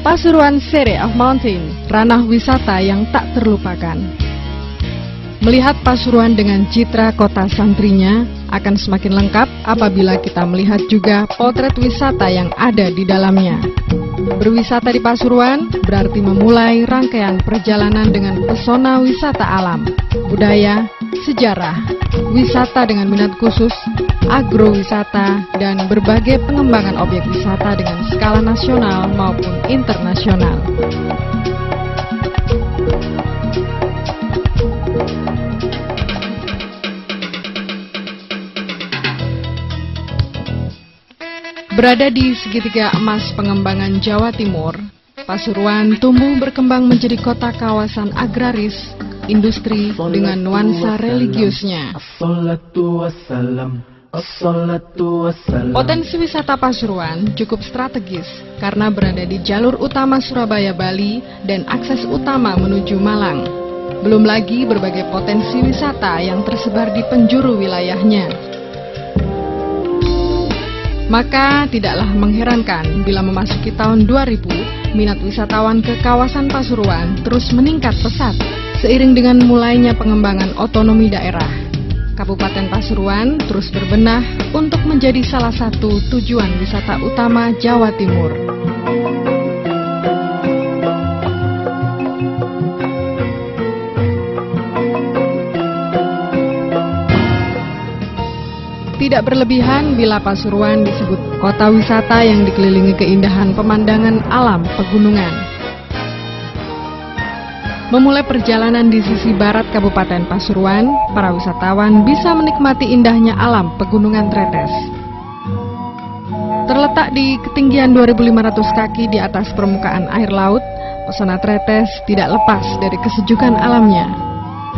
Pasuruan City of Mountain, ranah wisata yang tak terlupakan. Melihat Pasuruan dengan citra kota santrinya akan semakin lengkap apabila kita melihat juga potret wisata yang ada di dalamnya. Berwisata di Pasuruan berarti memulai rangkaian perjalanan dengan pesona wisata alam, budaya, sejarah, wisata dengan minat khusus, agrowisata, dan berbagai pengembangan objek wisata dengan skala nasional maupun internasional. Berada di segitiga emas pengembangan Jawa Timur, Pasuruan tumbuh berkembang menjadi kota kawasan agraris, industri dengan nuansa religiusnya. Potensi wisata Pasuruan cukup strategis karena berada di jalur utama Surabaya-Bali dan akses utama menuju Malang. Belum lagi berbagai potensi wisata yang tersebar di penjuru wilayahnya. Maka tidaklah mengherankan bila memasuki tahun 2000, minat wisatawan ke kawasan Pasuruan terus meningkat pesat seiring dengan mulainya pengembangan otonomi daerah. Kabupaten Pasuruan terus berbenah untuk menjadi salah satu tujuan wisata utama Jawa Timur. Tidak berlebihan bila Pasuruan disebut kota wisata yang dikelilingi keindahan pemandangan alam pegunungan. Memulai perjalanan di sisi barat Kabupaten Pasuruan, para wisatawan bisa menikmati indahnya alam pegunungan Tretes. Terletak di ketinggian 2.500 kaki di atas permukaan air laut, pesona Tretes tidak lepas dari kesejukan alamnya.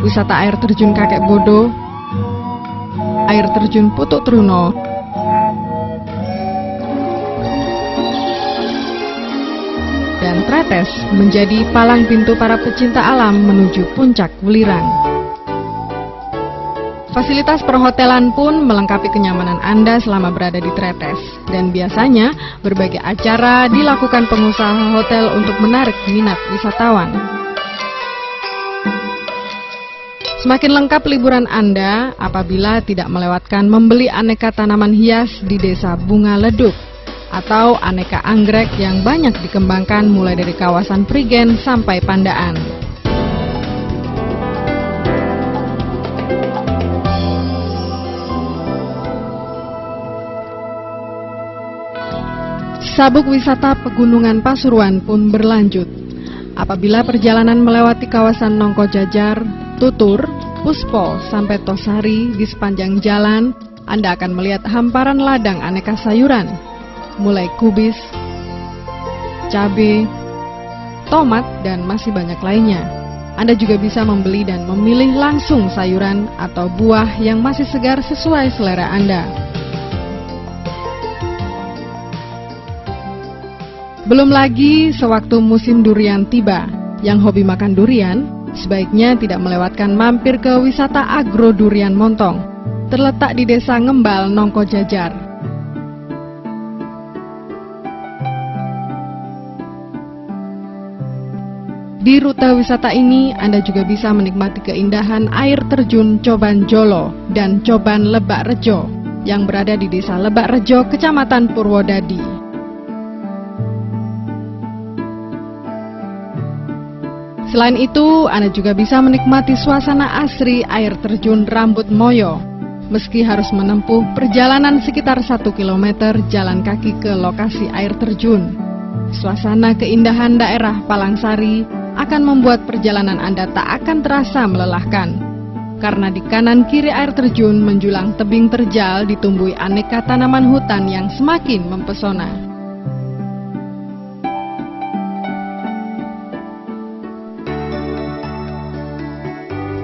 Wisata air terjun Kakek Bodo, air terjun Putuk Truno, dan Tretes menjadi palang pintu para pecinta alam menuju puncak Welirang. Fasilitas perhotelan pun melengkapi kenyamanan Anda selama berada di Tretes, dan biasanya berbagai acara dilakukan pengusaha hotel untuk menarik minat wisatawan. Semakin lengkap liburan Anda apabila tidak melewatkan membeli aneka tanaman hias di Desa Bunga Leduk atau aneka anggrek yang banyak dikembangkan mulai dari kawasan Prigen sampai Pandaan. Sabuk wisata pegunungan Pasuruan pun berlanjut. Apabila perjalanan melewati kawasan Nongko Jajar, Tutur, Puspo, sampai Tosari di sepanjang jalan, Anda akan melihat hamparan ladang aneka sayuran, mulai kubis, cabai, tomat, dan masih banyak lainnya. Anda juga bisa membeli dan memilih langsung sayuran atau buah yang masih segar sesuai selera Anda. Belum lagi sewaktu musim durian tiba, yang hobi makan durian sebaiknya tidak melewatkan mampir ke wisata agro durian Montong, terletak di Desa Ngembal, Nongko Jajar. Di rute wisata ini, Anda juga bisa menikmati keindahan air terjun Coban Jolo dan Coban Lebak Rejo yang berada di Desa Lebak Rejo, Kecamatan Purwodadi. Selain itu, Anda juga bisa menikmati suasana asri air terjun Rambut Moyo, meski harus menempuh perjalanan sekitar 1 km jalan kaki ke lokasi air terjun. Suasana keindahan daerah Palangsari akan membuat perjalanan Anda tak akan terasa melelahkan, karena di kanan kiri air terjun menjulang tebing terjal ditumbuhi aneka tanaman hutan yang semakin mempesona.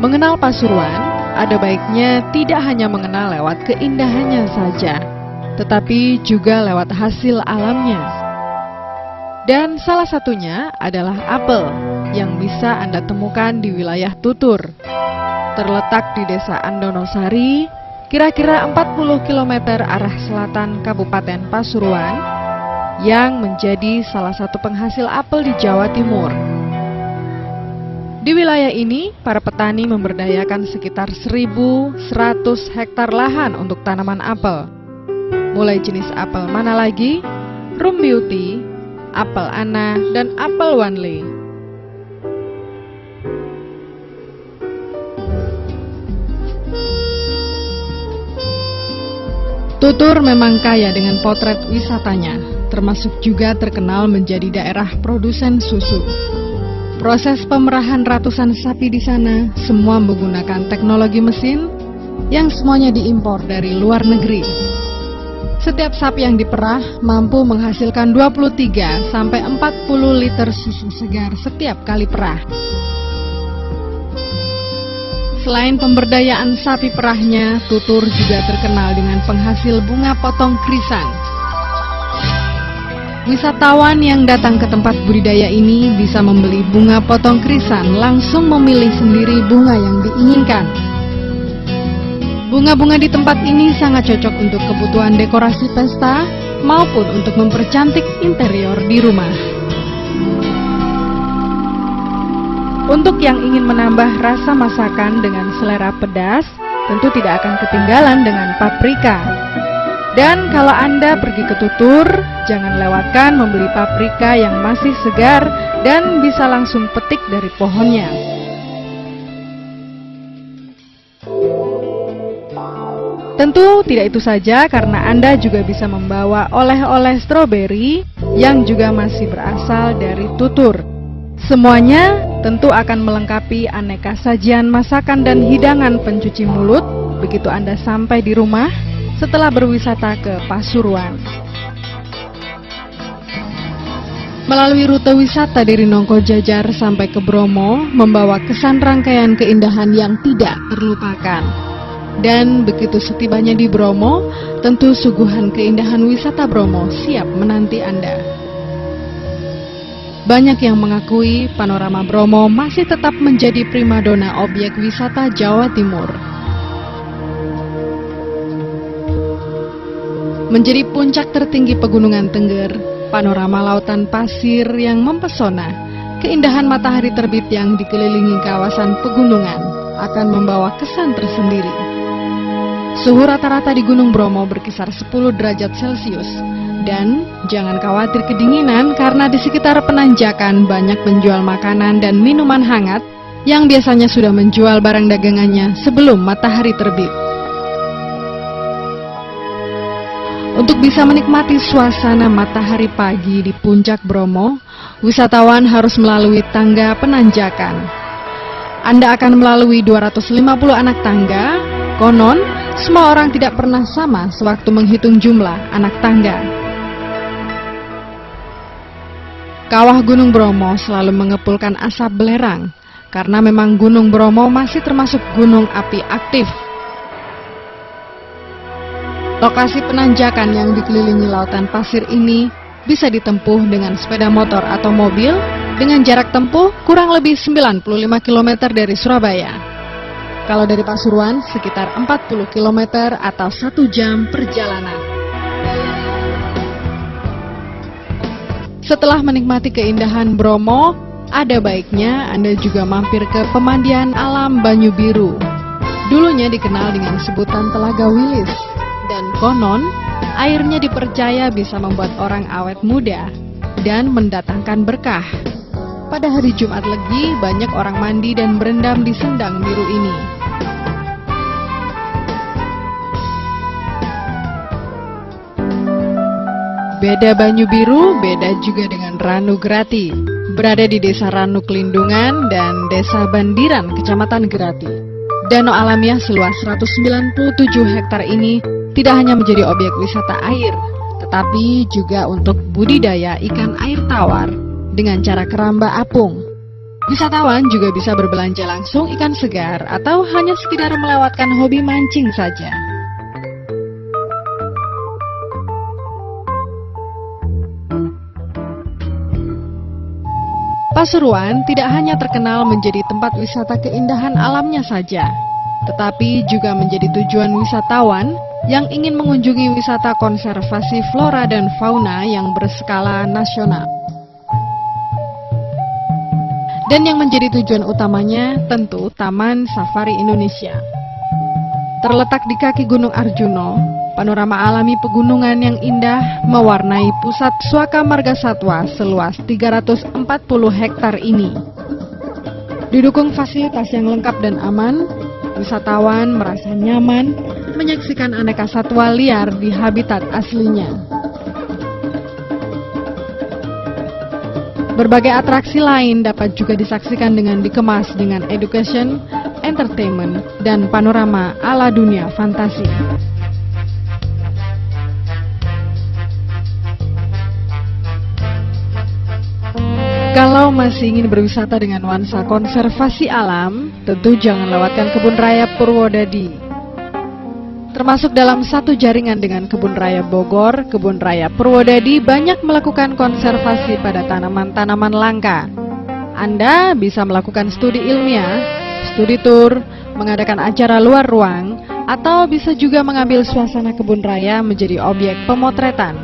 Mengenal Pasuruan, ada baiknya tidak hanya mengenal lewat keindahannya saja, tetapi juga lewat hasil alamnya. Dan salah satunya adalah apel yang bisa Anda temukan di wilayah Tutur. Terletak di Desa yang menjadi salah satu penghasil apel di Jawa Timur. Di wilayah ini, para petani memberdayakan sekitar 1.100 hektar lahan untuk tanaman apel. Mulai jenis apel mana lagi? Rum Beauty, apel Ana, dan apel Wanli. Tutur memang kaya dengan potret wisatanya, termasuk juga terkenal menjadi daerah produsen susu. Proses pemerahan ratusan sapi di sana semua menggunakan teknologi mesin yang semuanya diimpor dari luar negeri. Setiap sapi yang diperah mampu menghasilkan 23 sampai 40 liter susu segar setiap kali perah. Selain pemberdayaan sapi perahnya, Tutur juga terkenal dengan penghasil bunga potong krisan. Wisatawan yang datang ke tempat budidaya ini bisa membeli bunga potong krisan, langsung memilih sendiri bunga yang diinginkan. Bunga-bunga di tempat ini sangat cocok untuk kebutuhan dekorasi pesta maupun untuk mempercantik interior di rumah. Untuk yang ingin menambah rasa masakan dengan selera pedas, tentu tidak akan ketinggalan dengan paprika. Dan kalau Anda pergi ke Tutur, jangan lewatkan membeli paprika yang masih segar dan bisa langsung petik dari pohonnya. Tentu tidak itu saja, karena Anda juga bisa membawa oleh-oleh stroberi yang juga masih berasal dari Tutur. Semuanya tentu akan melengkapi aneka sajian masakan dan hidangan pencuci mulut begitu Anda sampai di rumah setelah berwisata ke Pasuruan. Melalui rute wisata dari Nongko Jajar sampai ke Bromo membawa kesan rangkaian keindahan yang tidak terlupakan. Dan begitu setibanya di Bromo, tentu suguhan keindahan wisata Bromo siap menanti Anda. Banyak yang mengakui panorama Bromo masih tetap menjadi primadona objek wisata Jawa Timur. Menjadi puncak tertinggi Pegunungan Tengger, panorama lautan pasir yang mempesona, keindahan matahari terbit yang dikelilingi kawasan pegunungan akan membawa kesan tersendiri. Suhu rata-rata di Gunung Bromo berkisar 10 derajat Celcius. Dan jangan khawatir kedinginan, karena di sekitar penanjakan banyak penjual makanan dan minuman hangat yang biasanya sudah menjual barang dagangannya sebelum matahari terbit. Untuk bisa menikmati suasana matahari pagi di puncak Bromo, wisatawan harus melalui tangga penanjakan. Anda akan melalui 250 anak tangga. Konon, semua orang tidak pernah sama sewaktu menghitung jumlah anak tangga. Kawah Gunung Bromo selalu mengepulkan asap belerang, karena memang Gunung Bromo masih termasuk gunung api aktif. Lokasi penanjakan yang dikelilingi lautan pasir ini bisa ditempuh dengan sepeda motor atau mobil dengan jarak tempuh kurang lebih 95 km dari Surabaya. Kalau dari Pasuruan sekitar 40 km atau 1 jam perjalanan. Setelah menikmati keindahan Bromo, ada baiknya Anda juga mampir ke pemandian alam Banyu Biru. Dulunya dikenal dengan sebutan Telaga Wilis, dan konon airnya dipercaya bisa membuat orang awet muda dan mendatangkan berkah. Pada hari Jumat Legi, banyak orang mandi dan berendam di sendang biru ini. Beda Banyu Biru, beda juga dengan Ranu Grati. Berada di Desa Ranu Kelindungan dan Desa Bandiran, Kecamatan Grati. Danau alamiah seluas 197 hektar ini tidak hanya menjadi objek wisata air, tetapi juga untuk budidaya ikan air tawar dengan cara keramba apung. Wisatawan juga bisa berbelanja langsung ikan segar atau hanya sekedar melewatkan hobi mancing saja. Pasuruan tidak hanya terkenal menjadi tempat wisata keindahan alamnya saja, tetapi juga menjadi tujuan wisatawan yang ingin mengunjungi wisata konservasi flora dan fauna yang berskala nasional. Dan yang menjadi tujuan utamanya tentu Taman Safari Indonesia. Terletak di kaki Gunung Arjuno, panorama alami pegunungan yang indah mewarnai pusat Suaka Margasatwa seluas 340 hektar ini. Didukung fasilitas yang lengkap dan aman, wisatawan merasa nyaman menyaksikan aneka satwa liar di habitat aslinya. Berbagai atraksi lain dapat juga disaksikan dengan dikemas dengan education, entertainment, dan panorama ala dunia fantasi. Kalau masih ingin berwisata dengan nuansa konservasi alam, tentu jangan lewatkan Kebun Raya Purwodadi. Termasuk dalam satu jaringan dengan Kebun Raya Bogor, Kebun Raya Purwodadi banyak melakukan konservasi pada tanaman-tanaman langka. Anda bisa melakukan studi ilmiah, studi tur, mengadakan acara luar ruang, atau bisa juga mengambil suasana kebun raya menjadi objek pemotretan.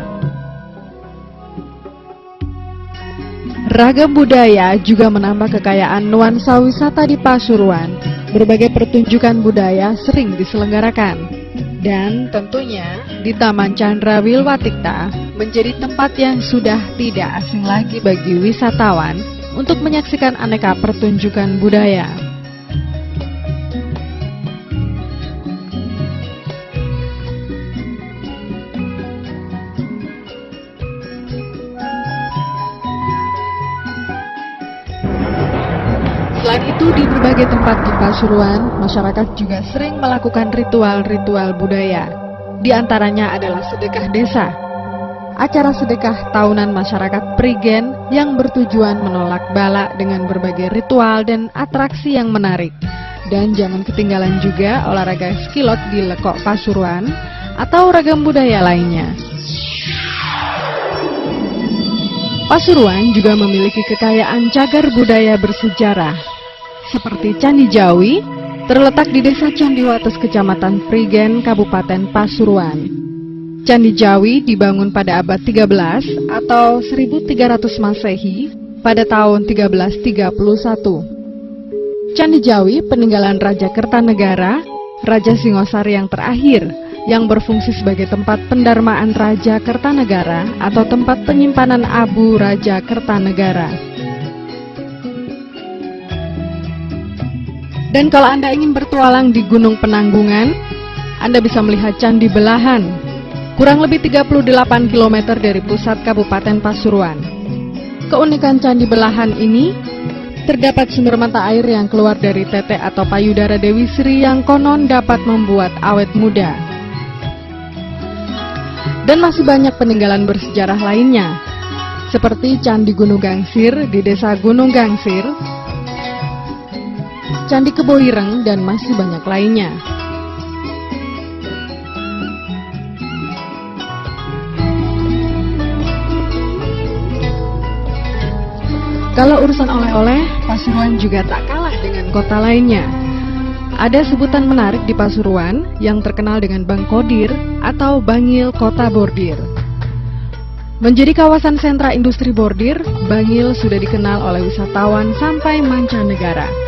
Ragam budaya juga menambah kekayaan nuansa wisata di Pasuruan. Berbagai pertunjukan budaya sering diselenggarakan. Dan tentunya di Taman Chandra Wilwatikta menjadi tempat yang sudah tidak asing lagi bagi wisatawan untuk menyaksikan aneka pertunjukan budaya. Selain itu, di berbagai tempat di Pasuruan, masyarakat juga sering melakukan ritual-ritual budaya. Di antaranya adalah sedekah desa. Acara sedekah tahunan masyarakat Prigen yang bertujuan menolak bala dengan berbagai ritual dan atraksi yang menarik. Dan jangan ketinggalan juga olahraga skilot di Lekok Pasuruan atau ragam budaya lainnya. Pasuruan juga memiliki kekayaan cagar budaya bersejarah. Seperti Candi Jawi, terletak di Desa Candiwates, Kecamatan Prigen, Kabupaten Pasuruan. Candi Jawi dibangun pada abad 13 atau 1300 Masehi pada tahun 1331. Candi Jawi peninggalan Raja Kertanegara, Raja Singosari yang terakhir, yang berfungsi sebagai tempat pendarmaan Raja Kertanegara atau tempat penyimpanan abu Raja Kertanegara. Dan kalau Anda ingin bertualang di Gunung Penanggungan, Anda bisa melihat Candi Belahan, kurang lebih 38 km dari pusat Kabupaten Pasuruan. Keunikan Candi Belahan ini, terdapat sumber mata air yang keluar dari tetek atau payudara Dewi Sri yang konon dapat membuat awet muda. Dan masih banyak peninggalan bersejarah lainnya, seperti Candi Gunung Gangsir di Desa Gunung Gangsir, Candi Kebohireng, dan masih banyak lainnya. Kalau urusan oleh-oleh, Pasuruan juga tak kalah dengan kota lainnya. Ada sebutan menarik di Pasuruan yang terkenal dengan Bang Kodir atau Bangil Kota Bordir. Menjadi kawasan sentra industri bordir, Bangil sudah dikenal oleh wisatawan sampai mancanegara.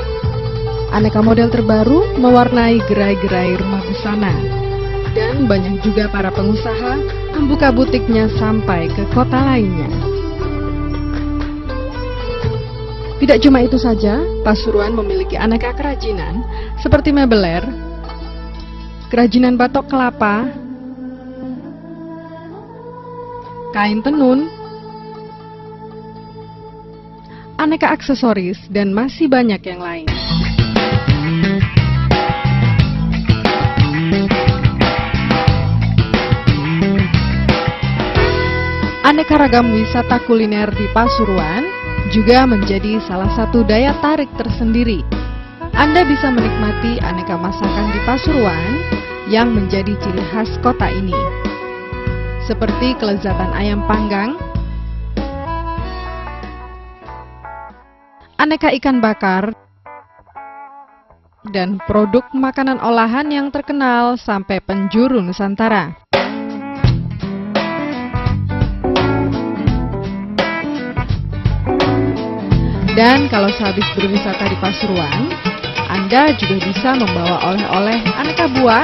Aneka model terbaru mewarnai gerai-gerai rumah busana. Dan banyak juga para pengusaha membuka butiknya sampai ke kota lainnya. Tidak cuma itu saja, Pasuruan memiliki aneka kerajinan seperti mebeler, kerajinan batok kelapa, kain tenun, aneka aksesoris, dan masih banyak yang lain. Aneka ragam wisata kuliner di Pasuruan juga menjadi salah satu daya tarik tersendiri. Anda bisa menikmati aneka masakan di Pasuruan yang menjadi ciri khas kota ini, seperti kelezatan ayam panggang, aneka ikan bakar, dan produk makanan olahan yang terkenal sampai penjuru Nusantara. Dan kalau sehabis berwisata di Pasuruan, Anda juga bisa membawa oleh-oleh aneka buah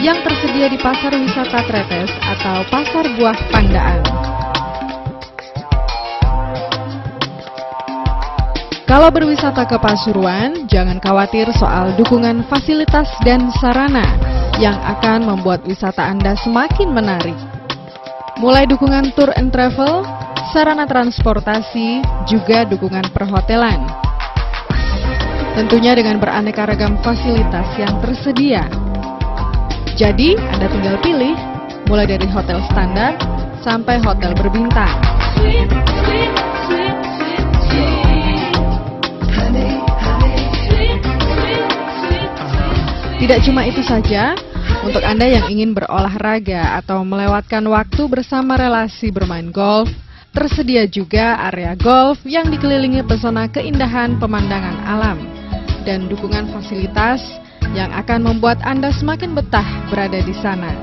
yang tersedia di Pasar Wisata Tretes atau Pasar Buah Pandaan. Kalau berwisata ke Pasuruan, jangan khawatir soal dukungan fasilitas dan sarana yang akan membuat wisata Anda semakin menarik. Mulai dukungan tour and travel, sarana transportasi, juga dukungan perhotelan. Tentunya dengan beraneka ragam fasilitas yang tersedia. Jadi, Anda tinggal pilih, mulai dari hotel standar sampai hotel berbintang. Tidak cuma itu saja, untuk Anda yang ingin berolahraga atau melewatkan waktu bersama relasi bermain golf, tersedia juga area golf yang dikelilingi pesona keindahan pemandangan alam dan dukungan fasilitas yang akan membuat Anda semakin betah berada di sana.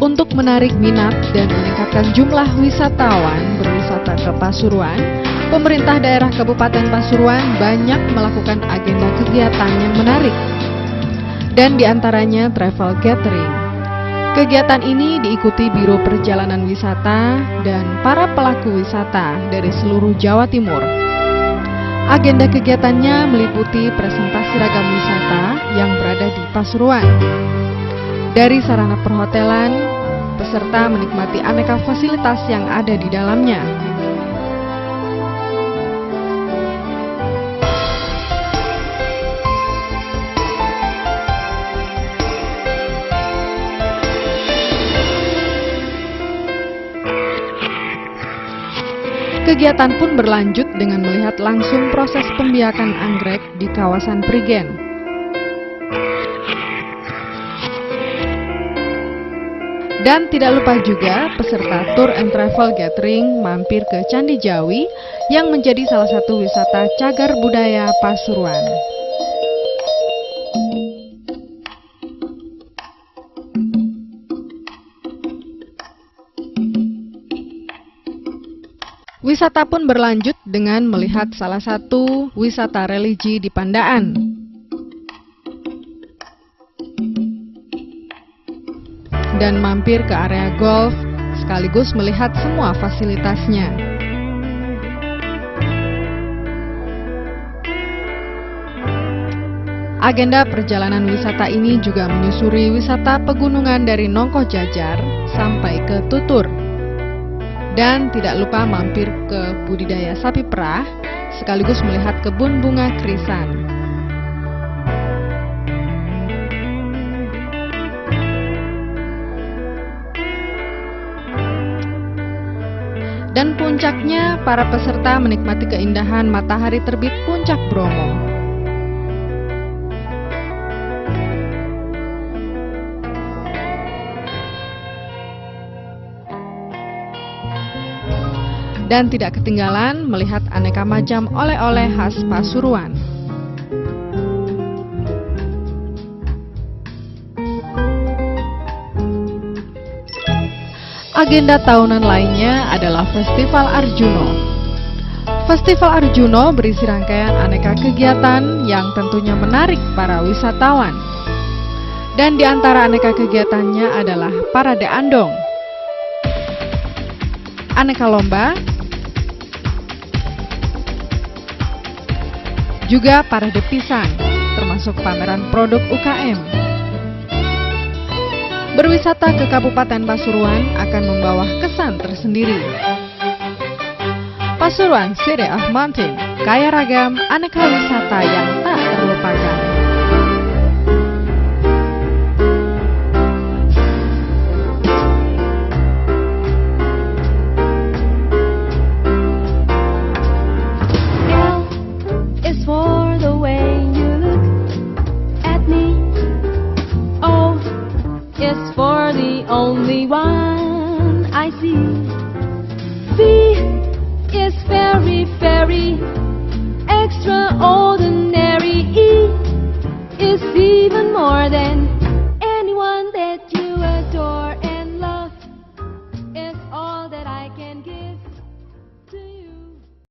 Untuk menarik minat dan meningkatkan jumlah wisatawan berwisata ke Pasuruan, pemerintah daerah Kabupaten Pasuruan banyak melakukan agenda kegiatan yang menarik. Dan diantaranya travel gathering. Kegiatan ini diikuti Biro Perjalanan Wisata dan para pelaku wisata dari seluruh Jawa Timur. Agenda kegiatannya meliputi presentasi ragam wisata yang berada di Pasuruan. Dari sarana perhotelan, peserta menikmati aneka fasilitas yang ada di dalamnya. Kegiatan pun berlanjut dengan melihat langsung proses pembiakan anggrek di kawasan Prigen. Dan tidak lupa juga peserta tour and travel gathering mampir ke Candi Jawi yang menjadi salah satu wisata cagar budaya Pasuruan. Wisata pun berlanjut dengan melihat salah satu wisata religi di Pandaan. Dan mampir ke area golf sekaligus melihat semua fasilitasnya. Agenda perjalanan wisata ini juga menyusuri wisata pegunungan dari Nongkoh Jajar sampai ke Tutur. Dan tidak lupa mampir ke budidaya sapi perah sekaligus melihat kebun bunga krisan. Dan puncaknya, para peserta menikmati keindahan matahari terbit Puncak Bromo. Dan tidak ketinggalan melihat aneka macam oleh-oleh khas Pasuruan. Agenda tahunan lainnya adalah Festival Arjuno. Festival Arjuno berisi rangkaian aneka kegiatan yang tentunya menarik para wisatawan. Dan di antara aneka kegiatannya adalah parade andong, aneka lomba, juga parade pisang, termasuk pameran produk UKM. Berwisata ke Kabupaten Pasuruan akan membawa kesan tersendiri. Pasuruan City of Mountain, kaya ragam aneka wisata yang tak terlupakan. L is for the way you look at me. O is is for the only one I see. V is very, very extraordinary.